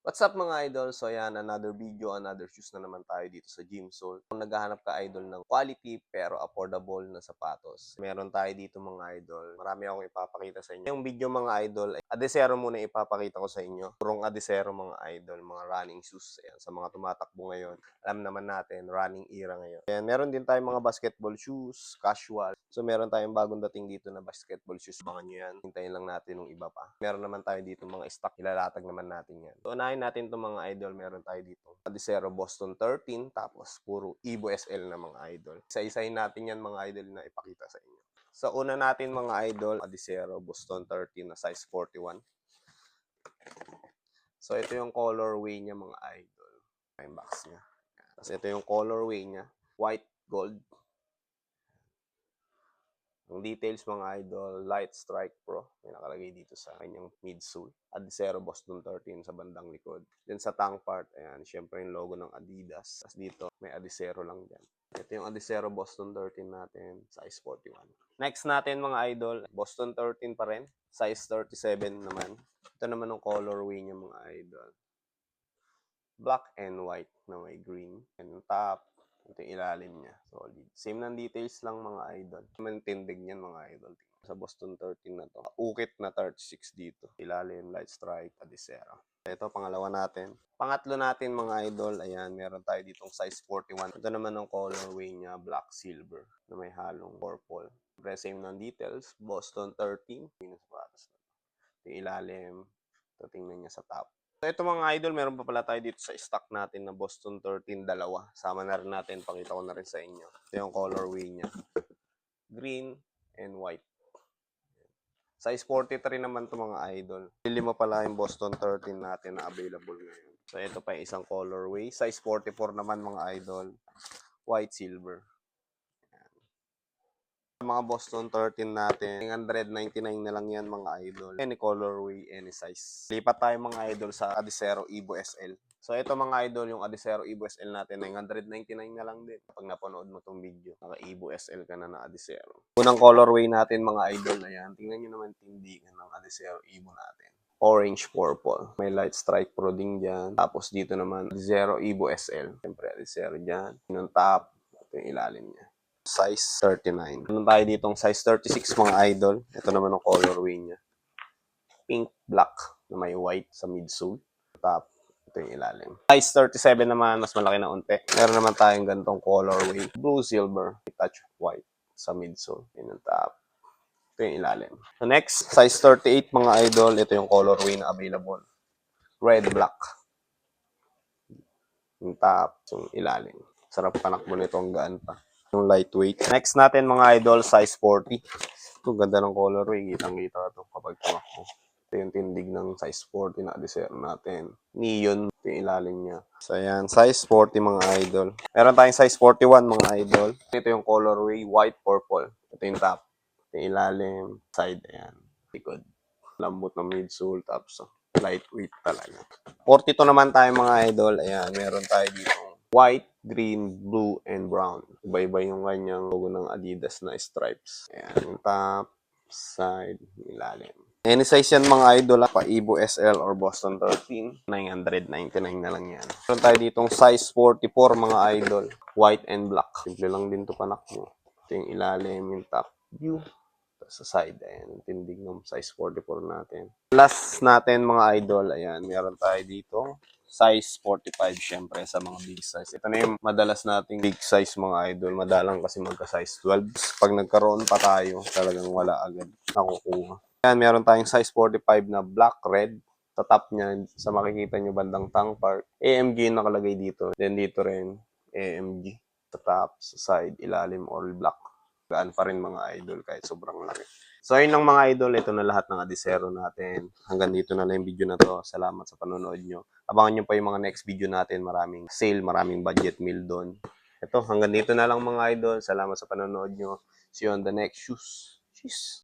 What's up mga idol? So ayan, another video, another shoes na naman tayo dito sa Gym Soul. Kung naghahanap ka idol ng quality pero affordable na sapatos, meron tayo dito mga idol. Marami akong ipapakita sa inyo. Yung video mga idol, adesero muna ipapakita ko sa inyo. Purong adesero mga idol, mga running shoes. Ayan, sa mga tumatakbo ngayon. Alam naman natin, running era ngayon. Ayan, meron din tayong mga basketball shoes, casual. So meron tayong bagong dating dito na basketball shoes. Abangan nyo yan. Hintayin lang natin ng iba pa. Meron naman tayo dito mga stock. Ilalatag naman natin yan. So unahin natin itong mga idol. Meron tayo dito Adesero Boston 13. Tapos puro Evo SL na mga idol. Isa-isahin natin yan mga idol na ipakita sa inyo. So una natin mga idol, Adesero Boston 13 na size 41. So ito yung colorway niya mga idol. Yung box niya. Tapos ito yung colorway niya. White gold. Ang details mga idol, Light Strike Pro. May nakalagay dito sa kanyang midsole. Adesero Boston 13 sa bandang likod. Then sa tongue part, ayan, syempre yung logo ng Adidas. Tapos dito, may Adesero lang dyan. Ito yung Adesero Boston 13 natin, size 41. Next natin mga idol, Boston 13 pa rin. Size 37 naman. Ito naman yung colorway niya mga idol. Black and white na may green. And top, ito yung ilalim niya. Solid. Same ng details lang mga idol. Naman tindig niyan mga idol. Sa Boston 13 na to. Ukit na 36 dito. Ilalim, light stripe, Adesero. Ito, pangalawa natin. Pangatlo natin mga idol, ayan, meron tayo ditong size 41. Ito naman ng colorway niya, black silver, na may halong purple. Same ng details, Boston 13. Ito yung ilalim. Ito tingnan niya sa top. So ito mga idol, meron pa pala tayo dito sa stock natin na Boston 13 dalawa. Sama na rin natin, pakita ko na rin sa inyo. Ito yung colorway niya. Green and white. Size 43 naman to mga idol. Lima pala yung Boston 13 natin na available ngayon. So ito pa yung isang colorway. Size 44 naman mga idol. White silver. Mga Boston 13 natin, 199 na lang yan mga idol. Any colorway, any size. Lipat tayo mga idol sa Adesero Evo SL. So ito mga idol, yung Adesero Evo SL natin, 199 na lang din. Pag napanood mo tong video, naka Evo SL ka na Adesero. Unang colorway natin mga idol na yan. Tingnan nyo naman tindigan ng Adesero Evo natin. Orange purple. May light strike pro din dyan. Tapos dito naman, Adesero Evo SL. Siyempre Adesero dyan. Yung top, ito yung ilalim niya. Size 39. Meron tayo ditong size 36 mga idol. Ito naman ang colorway niya. Pink, black na may white sa midsole. Top, ito yung ilalim. Size 37 naman, mas malaki na unti. Meron naman tayong ganitong colorway. Blue, silver, touch white sa midsole. Yun ang top. Ito yung ilalim. So next, size 38 mga idol. Ito yung colorway na available. Red, black. Yung top, yung ilalim. Sarap panakbo nito, ang gaan pa. Yung lightweight. Next natin mga idol, size 40. Ito, ganda ng colorway. Kitang-kita ito kapag tumakbo. Ito yung tindig ng size 40 na Adesero natin. Neon, ito yung ilalim niya. So, ayan, size 40 mga idol. Meron tayong size 41 mga idol. Ito yung colorway, white, purple. Ito yung top. Ito yung ilalim, side, ayan. Likod. Lambot ng midsole, tapos lightweight talaga. 42 naman tayo mga idol. Ayan, meron tayo dito white, green, blue, and brown. Iba-iba yung kanyang logo ng Adidas na stripes. Ayan, yung top, side, ilalim. Any size yan mga idol, pa Evo SL or Boston 13, 999 na lang yan. Meron tayo ditong size 44 mga idol, white and black. Simple lang din to panak mo. Ito yung ilalim, yung top view. Sa side, ayan, tindig ng size 44 natin. Last natin mga idol, ayan, meron tayo dito size 45 syempre sa mga big size. Ito na yung madalas nating big size mga idol. Madalang kasi magka-size 12. Pag nagkaroon pa tayo, talagang wala agad nakukuha. Ayan, meron tayong size 45 na black, red. Sa top niya, sa makikita nyo bandang tongue part, AMG yung nakalagay dito. Then dito rin, AMG. Sa top, sa side, ilalim, all black. Gaan pa rin mga idol kahit sobrang laki. So ayun lang mga idol, ito na lahat ng Adesero natin. Hanggang dito na lang yung video na to. Salamat sa panonood nyo. Abangan nyo pa yung mga next video natin. Maraming sale, maraming budget meal doon. Ito, hanggang dito na lang mga idol. Salamat sa panonood nyo. See you on the next shoes. Cheers!